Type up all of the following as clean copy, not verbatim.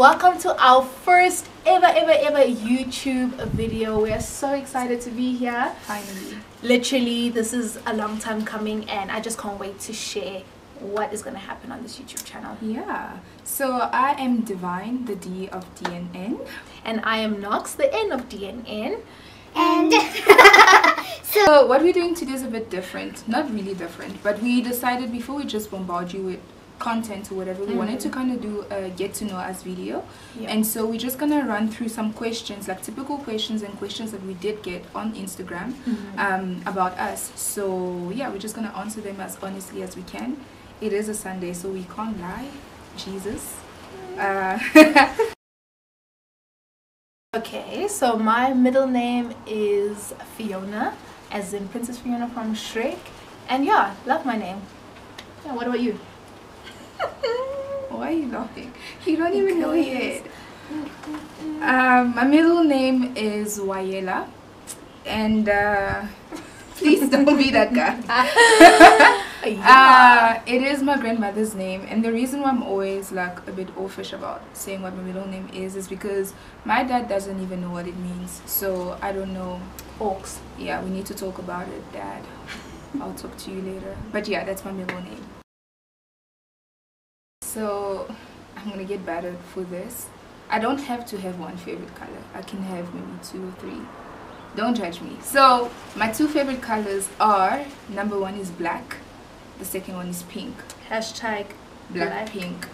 welcome to our first ever YouTube video. We are so excited to be here. Finally. Literally, this is a long time coming and I just can't wait to share what is going to happen on this YouTube channel. Yeah. So I am Divine, the D of DNN. And I am Nox, the N of DNN. And so what we're doing today is a bit different. Not really different, but we decided before we just bombard you with content or whatever, we wanted to kind of do a get to know us video. And so we're just gonna run through some questions, like typical questions and questions that we did get on Instagram about us. So yeah, we're just gonna answer them as honestly as we can. It is a Sunday, so we can't lie. Jesus. Okay, so my middle name is Fiona, as in Princess Fiona from Shrek. And yeah, love my name. Yeah, what about you? Why are you laughing? You don't even know yet. My middle name is Wayela, and please don't be that guy. It is my grandmother's name, and the reason why I'm always like a bit offish about saying what my middle name is because my dad doesn't even know what it means, so I don't know. Orcs. Yeah, we need to talk about it, Dad. I'll talk to you later. But yeah, that's my middle name. So I'm gonna get battered for this. I don't have to have one favorite color. I can have maybe 2 or 3. Don't judge me. So my 2 favorite colors are, number 1 is black, the second one is pink. Hashtag Black Pink.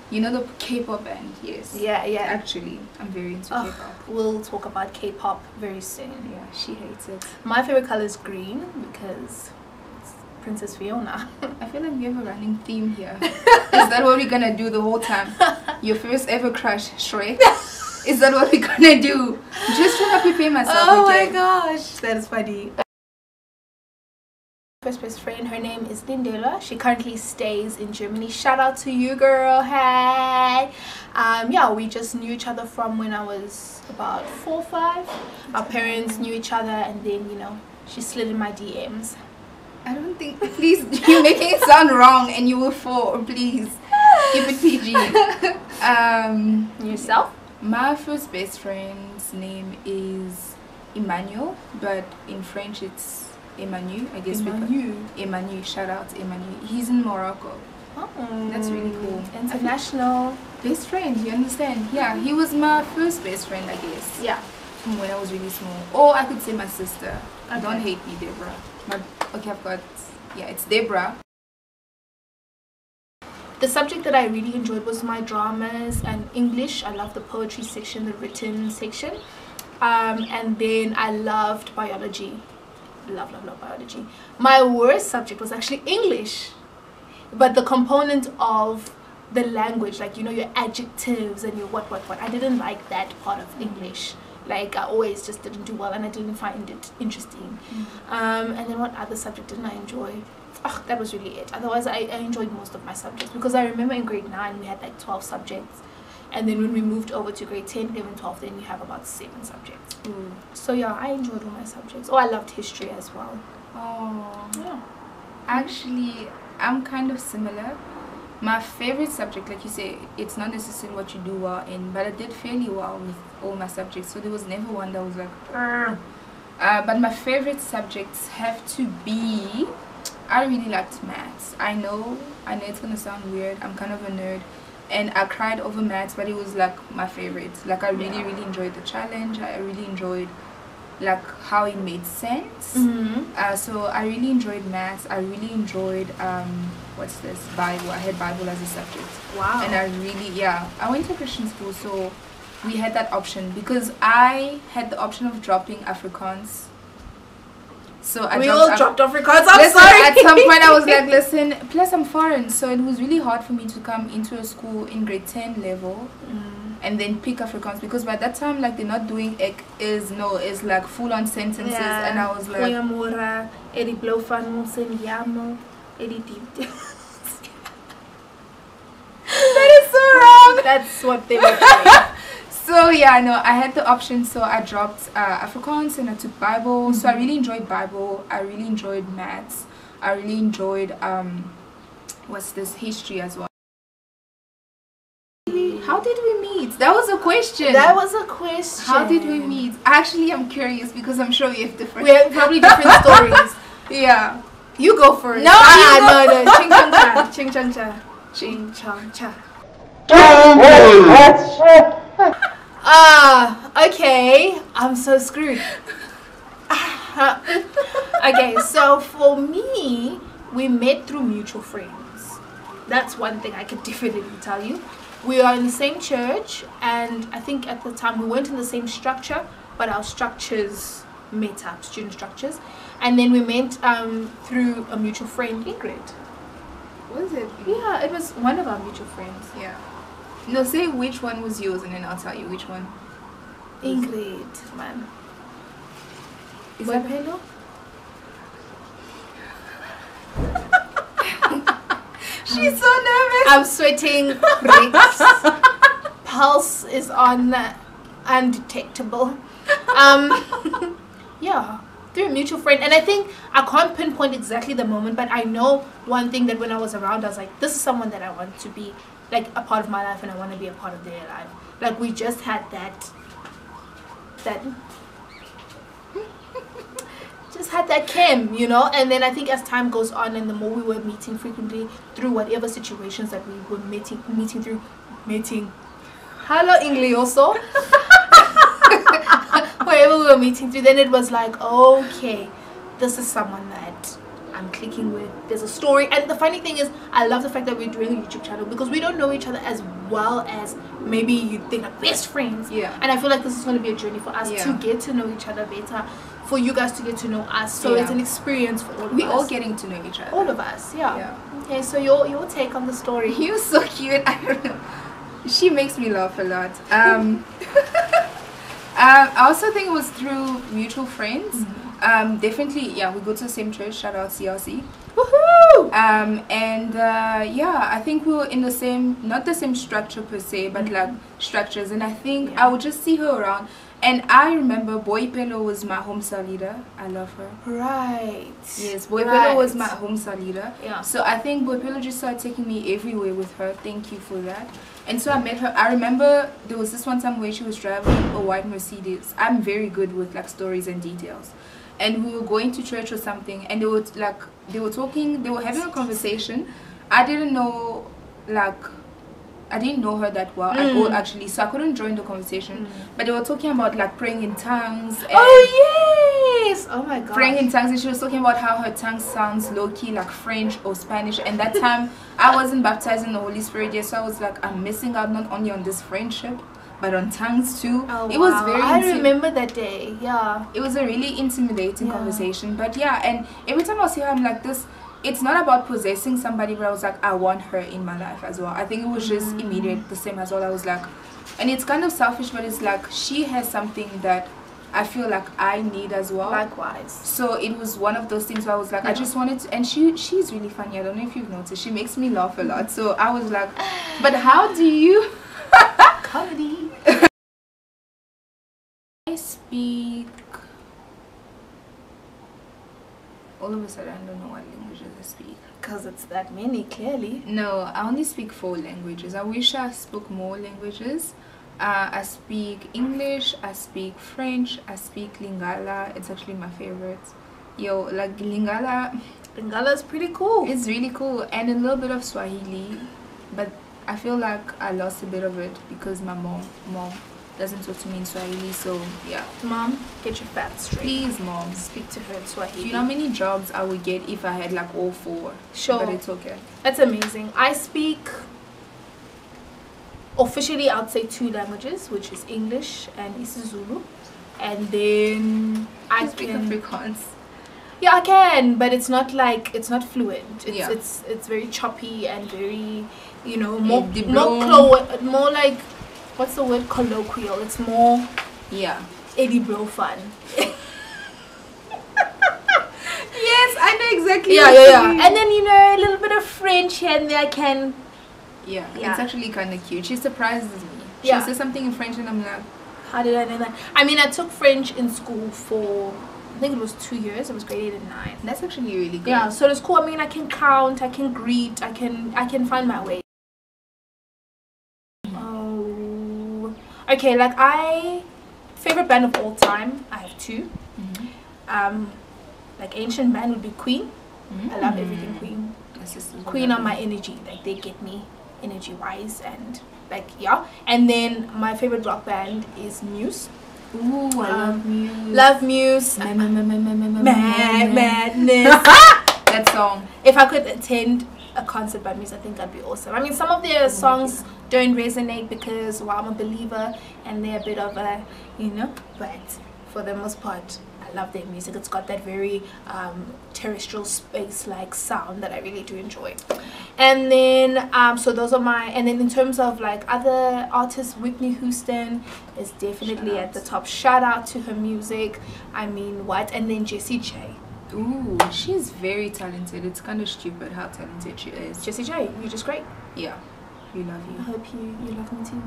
You know the K-pop band? Yes. Yeah. Actually, I'm very into K-pop. We'll talk about K-pop very soon. Yeah, she hates it. My favorite color is green because it's Princess Fiona. I feel like we have a running theme here. Is that what we're gonna do the whole time? Your first ever crush, Shrek? Is that what we're gonna do? Just trying to prepare myself. Oh my gosh, that is funny. First best friend, her name is Lindela. She currently stays in Germany. Shout out to you, girl. Hey. Yeah, we just knew each other from when I was about 4 or 5. Our parents knew each other, and then she slid in my DMs. I don't think, please, you're making it sound wrong, and you were 4. Please keep it PG. Yourself? My first best friend's name is Emmanuel, but in French it's Emmanuel, I guess. Emmanuel, shout out to Emmanuel. He's in Morocco. Oh, that's really cool. International best friend, you understand? Yeah, he was my first best friend, I guess. Yeah. From when I was really small. Or I could say my sister. Okay. Don't hate me, Deborah. Okay, I've got, yeah, it's Deborah. The subject that I really enjoyed was my dramas and English. I loved the poetry section, the written section. And then I loved biology. Love biology. My worst subject was actually English. But the component of the language, like, your adjectives and your what. I didn't like that part of English. Like, I always just didn't do well and I didn't find it interesting. And then what other subject didn't I enjoy? That was really it. Otherwise, I enjoyed most of my subjects because I remember in grade 9 we had like 12 subjects, and then when we moved over to grade 10, 11, 12, then you have about 7 subjects. So yeah, I enjoyed all my subjects. I loved history as well. Oh yeah. Actually, I'm kind of similar. My favorite subject, like you say, it's not necessarily what you do well in, but I did fairly well with all my subjects, so there was never one that was like but my favorite subjects have to be, I really liked maths. I know it's gonna sound weird. I'm kind of a nerd, and I cried over maths, but it was like my favorite. Like, I really enjoyed the challenge. I really enjoyed like how it made sense. So I really enjoyed maths. I really enjoyed what's this, Bible. I had Bible as a subject. Wow. And I went to Christian school, so we had that option because I had the option of dropping Afrikaans. So we all dropped Afrikaans. I'm listen, sorry. At some point I was like, listen, plus I'm foreign, so it was really hard for me to come into a school in grade 10 level and then pick Afrikaans, because by that time, like, they're not doing it's like full on sentences, and I was like, that is so wrong. That's what they were doing. So yeah, no, I had the option, so I dropped Afrikaans and I took Bible. So I really enjoyed Bible. I really enjoyed maths. I really enjoyed history as well. How did we meet? That was a question. That was a question. How did we meet? Actually, I'm curious because I'm sure we have different. We have probably different stories. Yeah. You go first. No, no. Ching chong cha. Ching chong cha. Ching chong cha. Okay. I'm so screwed. Okay, so for me, we met through mutual friends. That's one thing I could definitely tell you. We are in the same church, and I think at the time we weren't in the same structure, but our structures met up, student structures. And then we met through a mutual friend, Ingrid. Was it? Yeah, it was one of our mutual friends. Yeah. No, say which one was yours, and then I'll tell you which one. Ingrid, man. Is that hello? She's so nervous. I'm sweating. Bricks. Pulse is on undetectable. Yeah, through a mutual friend. And I think I can't pinpoint exactly the moment, but I know one thing, that when I was around, I was like, this is someone that I want to be like a part of my life, and I want to be a part of their life. Like, we just had that just had that chem, you know. And then I think as time goes on, and the more we were meeting frequently through whatever situations that we were meeting hello English also. Wherever we were meeting through, then it was like, okay, this is someone that I'm clicking with. There's a story. And the funny thing is, I love the fact that we're doing a YouTube channel, because we don't know each other as well as maybe you think are best friends. Yeah. And I feel like this is going to be a journey for us to get to know each other better, for you guys to get to know us. So it's an experience for all of us. We're all getting to know each other. All of us, yeah. Okay, so your take on the story. You're so cute. I don't know. She makes me laugh a lot. I also think it was through mutual friends. Definitely, yeah, we go to the same church. Shout out CRC. Woohoo! Yeah, I think we were in the same, not the same structure per se, but like structures. And I think I would just see her around. And I remember Boy Pelo was my home cell leader. I love her. Right. Yes, Boy Pelo was my home cell leader. Yeah. So I think Boy Pelo just started taking me everywhere with her. Thank you for that. And so I met her. I remember there was this one time where she was driving a white Mercedes. I'm very good with like stories and details. And we were going to church or something, and they were talking, they were having a conversation. I didn't know her that well at all, actually, so I couldn't join the conversation. But they were talking about like praying in tongues. And oh yes! Oh my god. Praying in tongues, and she was talking about how her tongue sounds low-key like French or Spanish. And that time I wasn't baptized in the Holy Spirit yet, so I was like, I'm missing out not only on this friendship, but on tongues too. Oh, it was very I remember that day. Yeah, it was a really intimidating conversation. But yeah, and every time I see her, I'm like, this, it's not about possessing somebody, but I was like, I want her in my life as well. I think it was just immediate, the same as well. I was like, and it's kind of selfish, but it's like she has something that I feel like I need as well. Likewise. So it was one of those things where I was like, I just wanted to, and she's really funny. I don't know if you've noticed, she makes me laugh a lot. So I was like, but how do you comedy? I speak, all of a sudden I don't know what languages I speak. Because it's that many, clearly. No, I only speak 4 languages. I wish I spoke more languages. I speak English, I speak French, I speak Lingala. It's actually my favorite. Yo, like Lingala is pretty cool. It's really cool. And a little bit of Swahili, but I feel like I lost a bit of it because my mom doesn't talk to me in Swahili. So yeah, Mom, get your facts straight. Please, Mom, speak to her in Swahili. Do you know how many jobs I would get if I had like all 4? Sure. But it's okay. That's amazing. I speak, officially I'd say 2 languages, which is English and isiZulu. And then I speak can Afrikaans. Yeah, I can, but it's not like, it's not fluent. It's it's very choppy and very, you know, more like, what's the word, colloquial. It's more Eddie Bro fun. Yes, I know exactly. Yeah. And then, you know, a little bit of French here and there I can. Yeah, it's actually kind of cute. She surprises me. She'll say something in French and I'm like, how did I know that? I mean, I took French in school for, I think it was 2 years. It was grade 8 and 9. That's actually really good. Yeah, so it's cool. I mean, I can count, I can greet, I can find my way. Oh Okay, like favorite band of all time, I have two. Like ancient band would be Queen. I love everything Queen. Queen are my energy. Like they get me energy wise, and like yeah. And then my favorite rock band is Muse. Ooh, I love Muse. Love Muse. Madness. That song. If I could attend a concert by Muse, I think that'd be awesome. I mean, some of their songs don't resonate because, well, I'm a believer and they're a bit of a, but for the most part, I love their music. It's got that very terrestrial space-like sound that I really do enjoy. And then, so those are and then in terms of like other artists, Whitney Houston is definitely at the top. Shout out to her music. I mean, what? And then Jessie J. Ooh, she's very talented. It's kind of stupid how talented she is. Jessie J, you're just great. Yeah, we love you. I hope you love me too.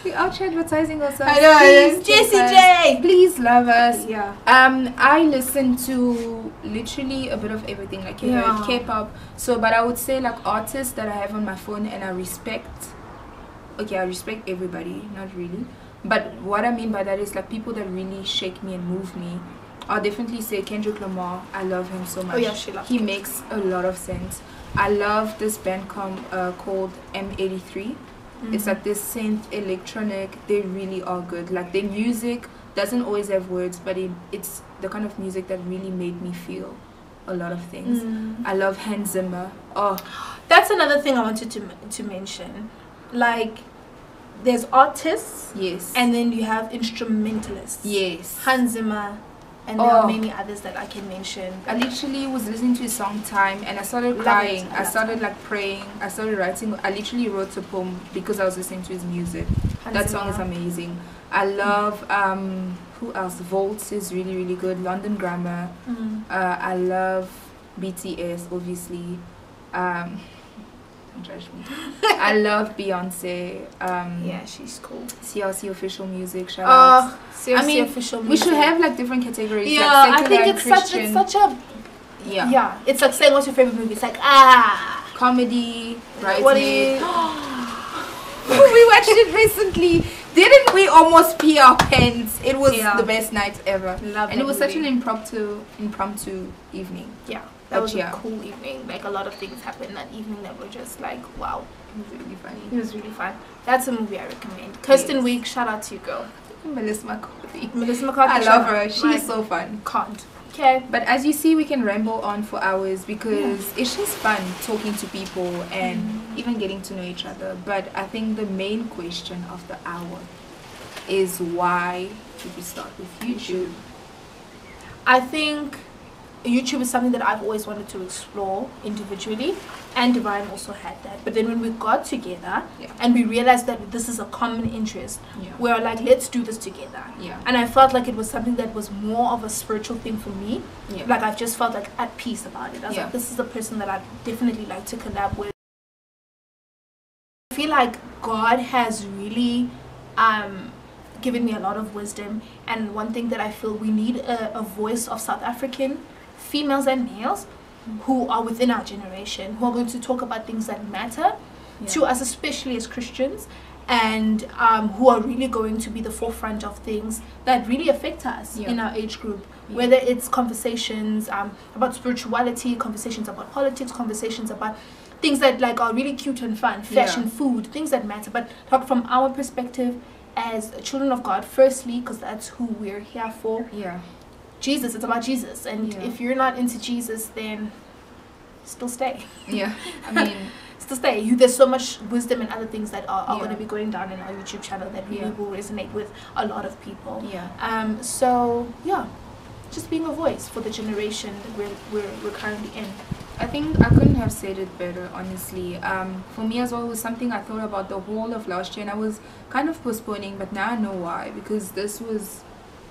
We are advertising ourselves. I know. Please, Jessie J, please love us. Yeah. I listen to literally a bit of everything, like you heard K-pop. So, but I would say like artists that I have on my phone and I respect. Okay, I respect everybody, not really. But what I mean by that is like people that really shake me and move me. I'll definitely say Kendrick Lamar. I love him so much. Oh yeah, he makes a lot of sense. I love this band called M83. It's like this synth electronic. They really are good. Like their music doesn't always have words, but it's the kind of music that really made me feel a lot of things. I love Hans Zimmer. Oh, that's another thing I wanted to mention. Like there's artists, yes, and then you have instrumentalists, yes, Hans Zimmer. And there are many others that I can mention. I literally was listening to his song Time and I started crying. I started like praying. I started writing. I literally wrote a poem because I was listening to his music. That song is amazing. I love, who else? Volts is really, really good. London Grammar. I love BTS, obviously. Don't judge me. I love Beyonce. Yeah, she's cool. CLC official music. Shout out. CLC official music. We should have like different categories. Yeah, like I think it's such a. Yeah. It's like saying what's your favorite movie. It's like comedy. Right. What is? We watched it recently. Didn't we almost pee our pants? It was the best night ever. And it was such an impromptu evening. Yeah. That was a cool evening. Like a lot of things happened that evening that were just like, wow. It was really funny. It was really fun. That's a movie I recommend. Kirsten Wiig, shout out to you, girl. Melissa McCarthy. I love her. She's so fun. Can't. Okay. But as you see, we can ramble on for hours because it's just fun talking to people and even getting to know each other. But I think the main question of the hour is why should we start with YouTube? I think YouTube is something that I've always wanted to explore individually, and Divine also had that. But then when we got together and we realized that this is a common interest, we were like, let's do this together. And I felt like it was something that was more of a spiritual thing for me. Like I've just felt like at peace about it. I was like, this is a person that I'd definitely like to collab with. I feel like God has really given me a lot of wisdom, and one thing that I feel we need a voice of South African females and males who are within our generation, who are going to talk about things that matter to us, especially as Christians, and who are really going to be the forefront of things that really affect us in our age group, whether it's conversations about spirituality, conversations about politics, conversations about things that like are really cute and fun, fashion, food, things that matter, but talk from our perspective as children of God, firstly, because that's who we're here for. Jesus, it's about Jesus, and if you're not into Jesus, then still stay. I mean, still stay. There's so much wisdom and other things that are going to be going down in our YouTube channel that really will resonate with a lot of people. So just being a voice for the generation that we're currently in. I think I couldn't have said it better, honestly. For me as well, it was something I thought about the whole of last year, and I was kind of postponing, but now I know why, because this was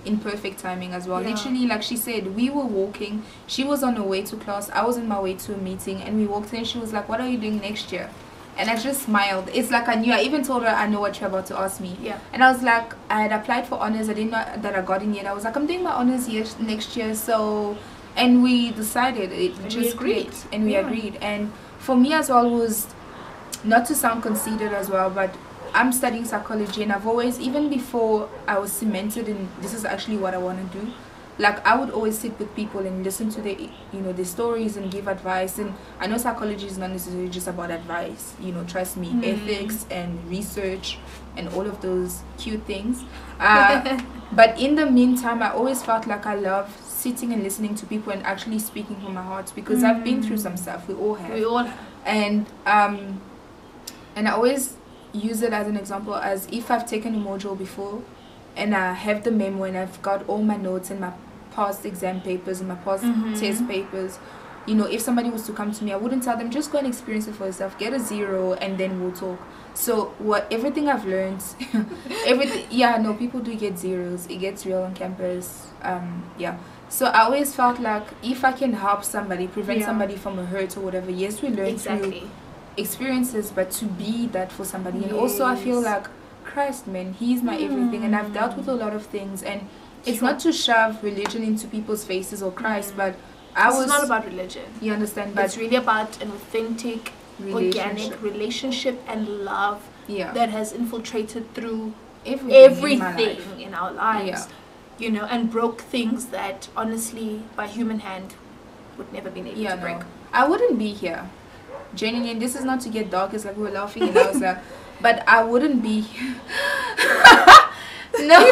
in perfect timing as well. Literally, like she said, we were walking, she was on her way to class, I was on my way to a meeting, and we walked in and she was like, what are you doing next year? And I just smiled. It's like I knew. I even told her, I know what you're about to ask me. And I was like, I had applied for honors, I didn't know that I got in yet. I was like, I'm doing my honors next year, so, and we decided it, and just agreed, and we agreed. And for me as well, was not to sound conceited as well, but I'm studying psychology, and I've always, even before I was cemented in this is actually what I want to do, like I would always sit with people and listen to their, their stories and give advice. And I know psychology is not necessarily just about advice, trust me. Ethics and research and all of those cute things, but in the meantime, I always felt like I love sitting and listening to people and actually speaking from my heart, because I've been through some stuff. We all have. And I always use it as an example, as if I've taken a module before and I have the memo and I've got all my notes and my past exam papers and my past test papers. If somebody was to come to me, I wouldn't tell them just go and experience it for yourself, get a 0, and then we'll talk. So everything I've learned, people do get 0s. It gets real on campus. So I always felt like if I can help somebody, prevent somebody from a hurt or whatever, yes, we learn through experiences, but to be that for somebody. And also I feel like Christ, man, he's my everything, and I've dealt with a lot of things, and it's not to shove religion into people's faces or Christ, but it's not about religion, you understand, but it's really about an authentic, organic relationship and love that has infiltrated through everything in our lives, and broke things that honestly by human hand would never been able to break. I wouldn't be here, genuinely. This is not to get dark, it's like we were laughing and I was like, but I wouldn't be no,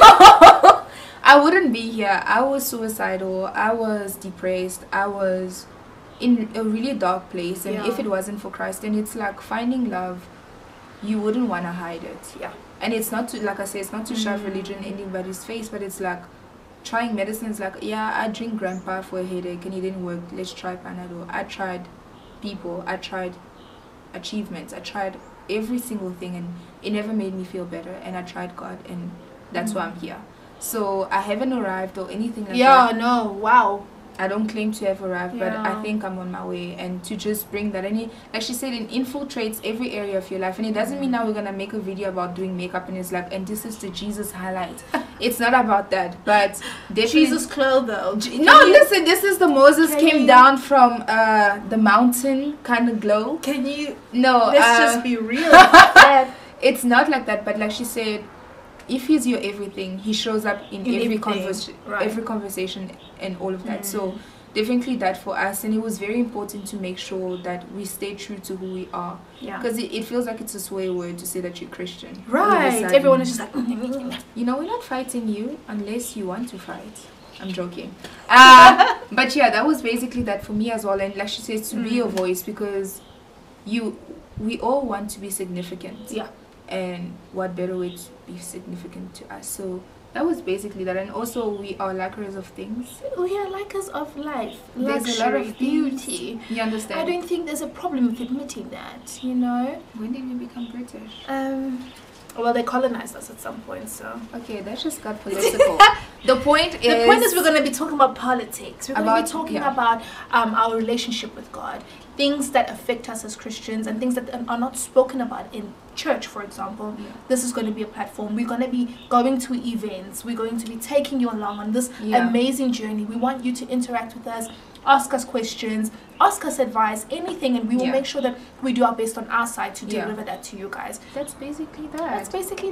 I wouldn't be here. I was suicidal, I was depressed, I was in a really dark place, and if it wasn't for Christ, then it's like finding love, you wouldn't want to hide it. And it's not to, like I say, it's not to shove religion in anybody's face, but it's like trying medicines. Like, I drink grandpa for a headache and it didn't work, let's try Panadol. I tried people, I tried achievements, I tried every single thing, and it never made me feel better. And I tried God, and that's why I'm here. So I haven't arrived or anything like that. I don't claim to have arrived, but I think I'm on my way. And to just bring that, like she said, it infiltrates every area of your life. And it doesn't mean now we're gonna make a video about doing makeup and it's like, and this is the Jesus highlight. It's not about that, but Jesus clothed though. Listen, this is the Moses came down from the mountain kind of glow. Can you? No, let's just be real. It's not like that, but like she said, if he's your everything, he shows up in every conversation and all of that. So definitely that for us, and it was very important to make sure that we stay true to who we are, because it feels like it's a swear word to say that you're Christian, right? Everyone is just like we're not fighting you unless you want to fight. I'm joking. But that was basically that for me as well. And like she says, to be a voice, because we all want to be significant, and what better way to be significant to us. So that was basically that. And also, we are likers of things. We are likers of life. There's a lot of beauty. You understand? I don't think there's a problem with admitting that, When did we become British? Well, they colonized us at some point, so... Okay, that just got political. The point is we're going to be talking about politics. We're going to be talking about our relationship with God. Things that affect us as Christians, and things that are not spoken about in church, for example. This is going to be a platform. We're going to be going to events. We're going to be taking you along on this amazing journey. We want you to interact with us, ask us questions, ask us advice, anything, and we will make sure that we do our best on our side to deliver that to you guys. That's basically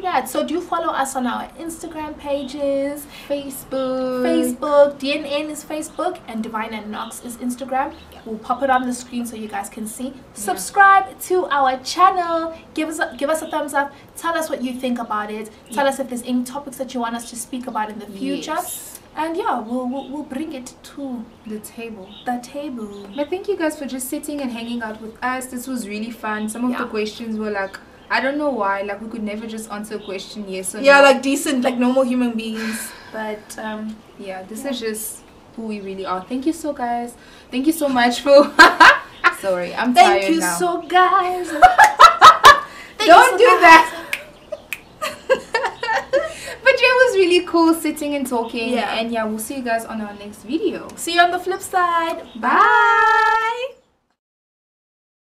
that. So do follow us on our Instagram pages, Facebook. DNN is Facebook, and Divine and Knox is Instagram. We'll pop it on the screen so you guys can see. Subscribe to our channel. Give us a thumbs up. Tell us what you think about it. Tell us if there's any topics that you want us to speak about in the future. And we'll bring it to the table. But thank you guys for just sitting and hanging out with us. This was really fun. Some of the questions were like, I don't know why, like we could never just answer a question yes or no. Like decent, like normal human beings. But this is just who we really are. Thank you so guys. Thank you so much for sorry, I'm tired now. Thank you so guys. Don't do that. But it was really cool sitting and talking, and we'll see you guys on our next video. See you on the flip side. Bye.